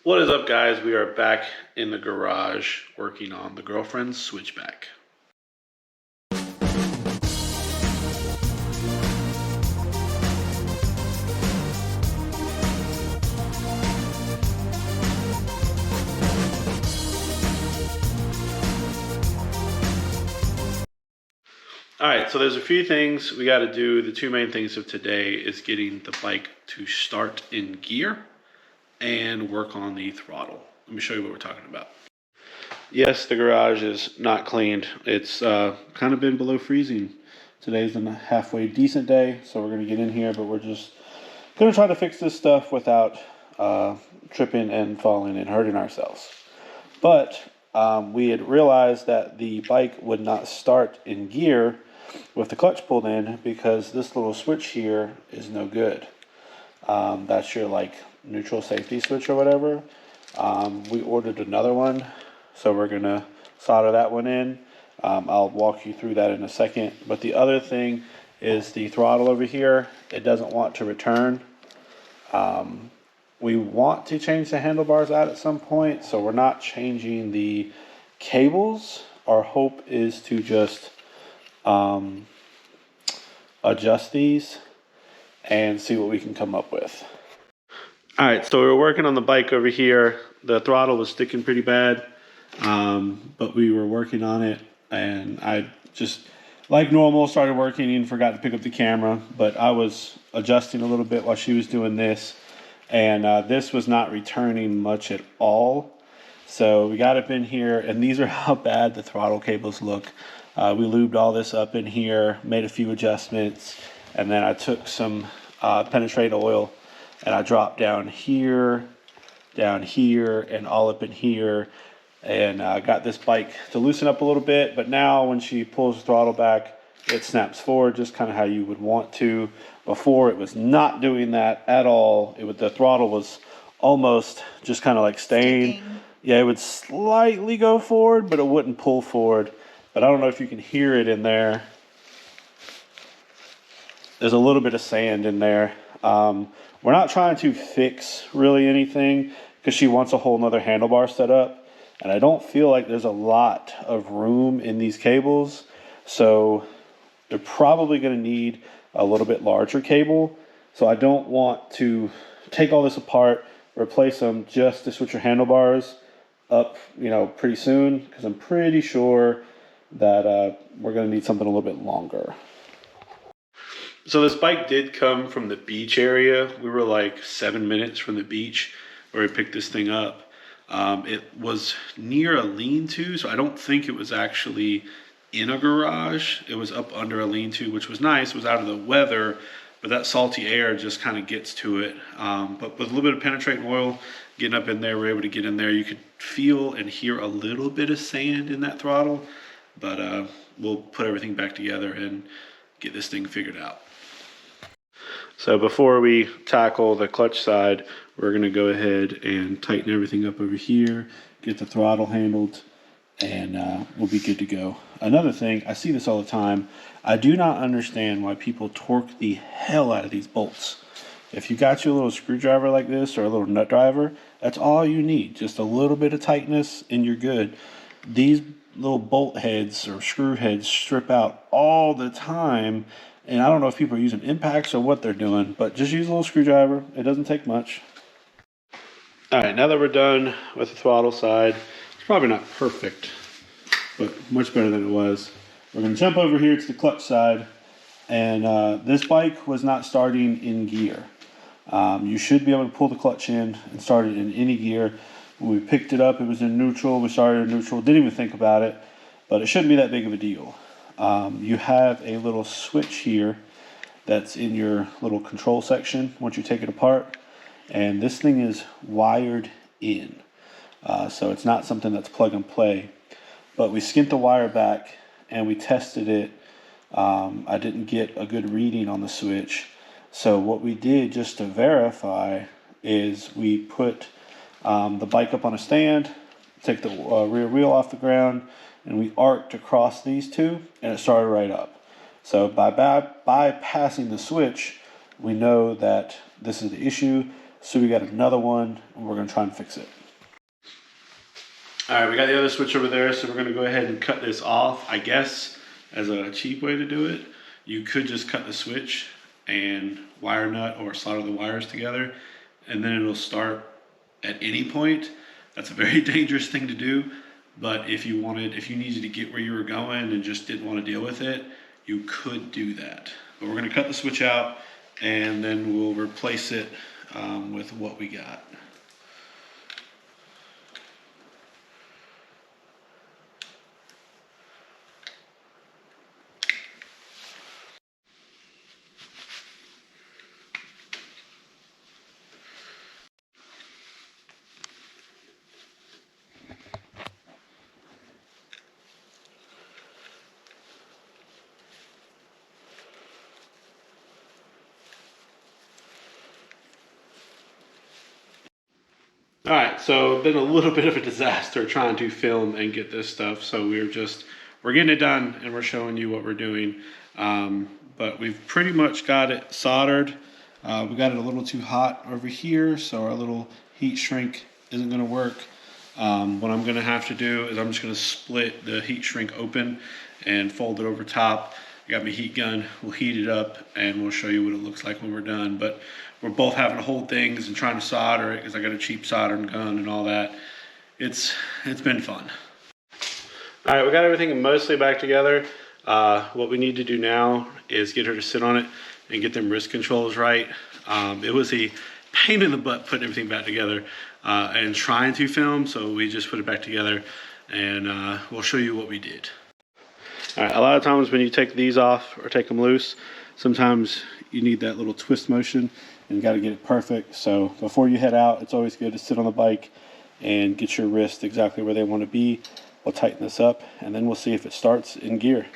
What is up, guys? We are back in the garage working on the girlfriend's switchback. All right, so there's a few things we got to do. The two main things of today is getting the bike to start in gear and work on the throttle. Let me show you what we're talking about. Yes, the garage is not cleaned. It's kind of been below freezing. Today's a halfway decent day, so we're going to get in here, but we're just going to try to fix this stuff without tripping and falling and hurting ourselves. But we had realized that the bike would not start in gear with the clutch pulled in because this little switch here is no good. That's your like neutral safety switch or whatever. We ordered another one, so we're gonna solder that one in. I'll walk you through that in a second. But the other thing is the throttle over here. It doesn't want to return. We want to change the handlebars out at some point, so we're not changing the cables. Our hope is to just adjust these and see what we can come up with. All right, so we're working on the bike over here. The throttle was sticking pretty bad, but we were working on it, and I just, like normal, started working and forgot to pick up the camera, but I was adjusting a little bit while she was doing this, and this was not returning much at all. So we got up in here, and these are how bad the throttle cables look. We lubed all this up in here, made a few adjustments, and then I took some penetrate oil and I dropped down here, and all up in here, and got this bike to loosen up a little bit. But now when she pulls the throttle back, it snaps forward just kind of how you would want to. Before, it was not doing that at all. The throttle was almost just kind of like staying. Yeah, it would slightly go forward, but it wouldn't pull forward. But I don't know if you can hear it in there. There's a little bit of sand in there. We're not trying to fix really anything because she wants a whole nother handlebar set up. And I don't feel like there's a lot of room in these cables. So they're probably going to need a little bit larger cable. So I don't want to take all this apart, replace them just to switch your handlebars up, pretty soon, because I'm pretty sure that we're going to need something a little bit longer. So this bike did come from the beach area. We were like 7 minutes from the beach where we picked this thing up. It was near a lean-to, so I don't think it was actually in a garage. It was up under a lean-to, which was nice. It was out of the weather, but that salty air just kind of gets to it. But with a little bit of penetrating oil, getting up in there, we're able to get in there. You could feel and hear a little bit of sand in that throttle, but we'll put everything back together and get this thing figured out. So before we tackle the clutch side, we're going to go ahead and tighten everything up over here, get the throttle handled, and we'll be good to go. Another thing, I see this all the time. I do not understand why people torque the hell out of these bolts. If you got you a little screwdriver like this or a little nut driver, that's all you need. Just a little bit of tightness and you're good. These little bolt heads or screw heads strip out all the time. And I don't know if people are using impacts or what they're doing, but just use a little screwdriver. It doesn't take much. All right, now that we're done with the throttle side, it's probably not perfect, but much better than it was. We're going to jump over here to the clutch side, and this bike was not starting in gear. You should be able to pull the clutch in and start it in any gear. When we picked it up, it was in neutral. We started in neutral, didn't even think about it, but it shouldn't be that big of a deal. You have a little switch here that's in your little control section once you take it apart, and this thing is wired in, so it's not something that's plug and play. But we skint the wire back and we tested it. I didn't get a good reading on the switch, so what we did just to verify is we put the bike up on a stand, take the rear wheel off the ground, and we arced across these two, and it started right up. So by bypassing the switch, we know that this is the issue. So we got another one, and we're gonna try and fix it. All right, we got the other switch over there, so we're gonna go ahead and cut this off. I guess as a cheap way to do it, you could just cut the switch and wire nut or solder the wires together, and then it'll start at any point. That's a very dangerous thing to do, but if you needed to get where you were going and just didn't want to deal with it, you could do that. But we're gonna cut the switch out, and then we'll replace it with what we got. All right, so been a little bit of a disaster trying to film and get this stuff. So we're getting it done and we're showing you what we're doing. But we've pretty much got it soldered. We got it a little too hot over here, so our little heat shrink isn't gonna work. What I'm gonna have to do is I'm just gonna split the heat shrink open and fold it over top. I got my heat gun, we'll heat it up and we'll show you what it looks like when we're done. But we're both having to hold things and trying to solder it because I got a cheap soldering gun and all that. It's been fun. All right, we got everything mostly back together. What we need to do now is get her to sit on it and get them wrist controls right. It was a pain in the butt putting everything back together and trying to film, so we just put it back together and we'll show you what we did. All right, a lot of times when you take these off or take them loose, sometimes you need that little twist motion and you got to get it perfect. So before you head out, it's always good to sit on the bike and get your wrist exactly where they want to be. We'll tighten this up and then we'll see if it starts in gear.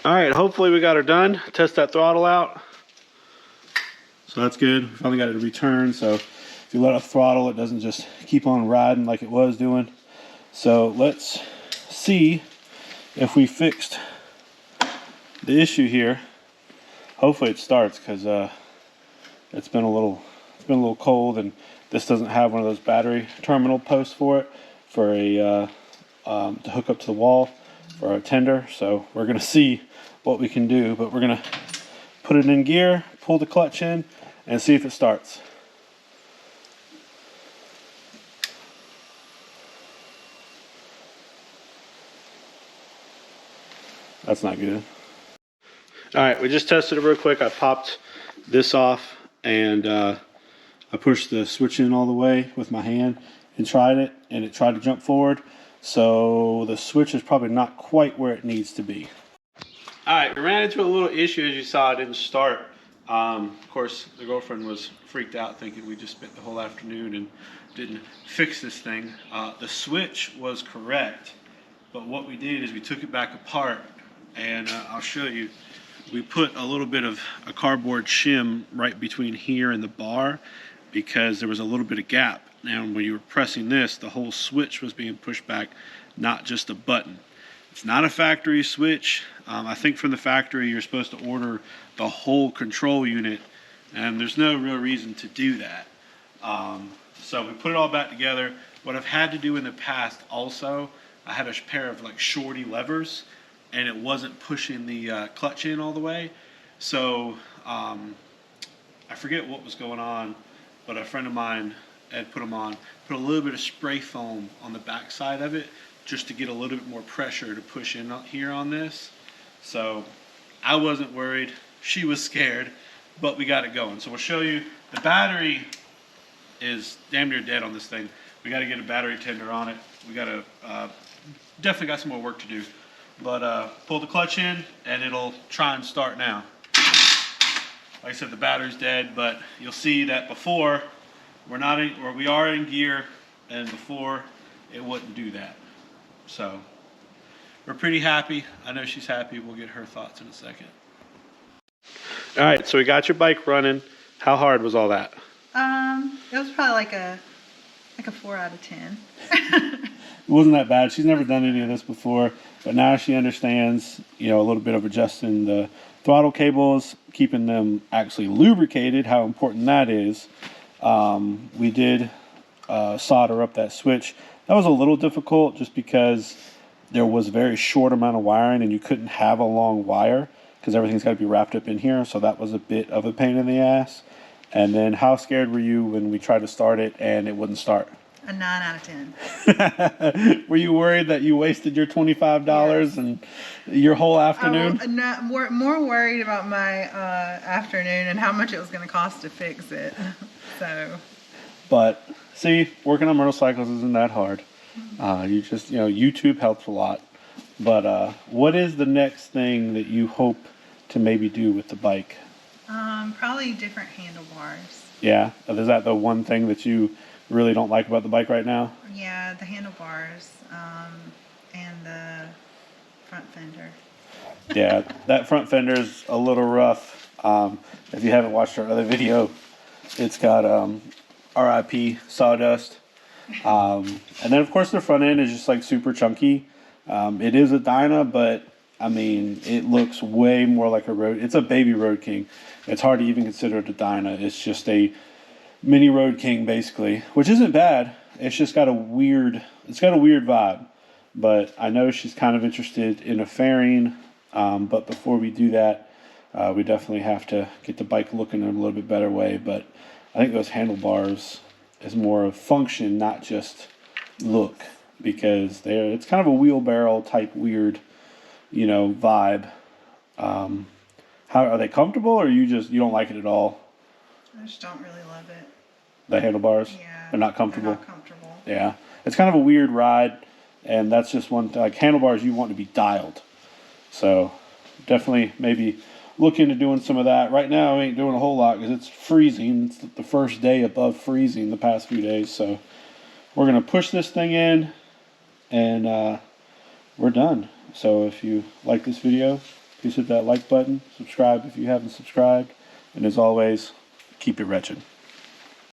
All right, hopefully we got her done. Test that throttle out. So that's good. We finally got it to return. So if you let off throttle, it doesn't just keep on riding like it was doing. So let's see if we fixed the issue here. Hopefully it starts because it's been a little cold, and this doesn't have one of those battery terminal posts for it to hook up to the wall for a tender. So we're gonna see what we can do, but we're gonna put it in gear, pull the clutch in, and see if it starts. That's not good. All right, we just tested it real quick. I popped this off and I pushed the switch in all the way with my hand and tried it, and it tried to jump forward. So the switch is probably not quite where it needs to be. All right, we ran into a little issue. As you saw, it didn't start. Of course, the girlfriend was freaked out thinking we just spent the whole afternoon and didn't fix this thing. The switch was correct, but what we did is we took it back apart, and I'll show you. We put a little bit of a cardboard shim right between here and the bar because there was a little bit of gap. Now when you were pressing this, the whole switch was being pushed back, not just a button. It's not a factory switch. I think from the factory you're supposed to order the whole control unit, and there's no real reason to do that. So we put it all back together. What I've had to do in the past also, I had a pair of like shorty levers, and it wasn't pushing the clutch in all the way. So I forget what was going on, but a friend of mine had put them on, put a little bit of spray foam on the back side of it just to get a little bit more pressure to push in here on this. So I wasn't worried, she was scared, but we got it going. So we'll show you, the battery is damn near dead on this thing. We got to get a battery tender on it. We got to, definitely got some more work to do. But pull the clutch in and it'll try and start now. Like I said, the battery's dead, but you'll see that before we are in gear, and before it wouldn't do that. So we're pretty happy. I know she's happy. We'll get her thoughts in a second. All right, so we got your bike running. How hard was all that? It was probably like a 4 out of 10. It wasn't that bad. She's never done any of this before, but now she understands, a little bit of adjusting the throttle cables, keeping them actually lubricated, how important that is. We did solder up that switch. That was a little difficult just because there was a very short amount of wiring and you couldn't have a long wire because everything's got to be wrapped up in here. So that was a bit of a pain in the ass. And then how scared were you when we tried to start it and it wouldn't start? A 9 out of 10. Were you worried that you wasted your $25 Yes. and your whole afternoon? More worried about my afternoon and how much it was going to cost to fix it. So. But see, working on motorcycles isn't that hard. You just, YouTube helps a lot. But what is the next thing that you hope to maybe do with the bike? Probably different handlebars. Yeah, is that the one thing that you really don't like about the bike right now? Yeah, the handlebars and the front fender. Yeah, that front fender is a little rough. If you haven't watched our other video, it's got RIP sawdust. And then of course the front end is just like super chunky. It is a Dyna, but I mean, it looks way more like a road. It's a baby Road King. It's hard to even consider it a Dyna. It's just a mini Road King basically, which isn't bad. It's just got a weird vibe. But I know she's kind of interested in a fairing. But before we do that, we definitely have to get the bike looking in a little bit better way. But I think those handlebars is more of function, not just look, because it's kind of a wheelbarrow type weird, vibe. How are they comfortable, or you don't like it at all? I just don't really love it. The handlebars? Yeah. They're not comfortable. They're not comfortable. Yeah. It's kind of a weird ride, and that's just one thing. Like handlebars, you want to be dialed. So definitely maybe look into doing some of that. Right now, I ain't doing a whole lot because it's freezing. It's the first day above freezing the past few days. So we're going to push this thing in, and we're done. So if you like this video, please hit that like button. Subscribe if you haven't subscribed. And as always, keep it wretched.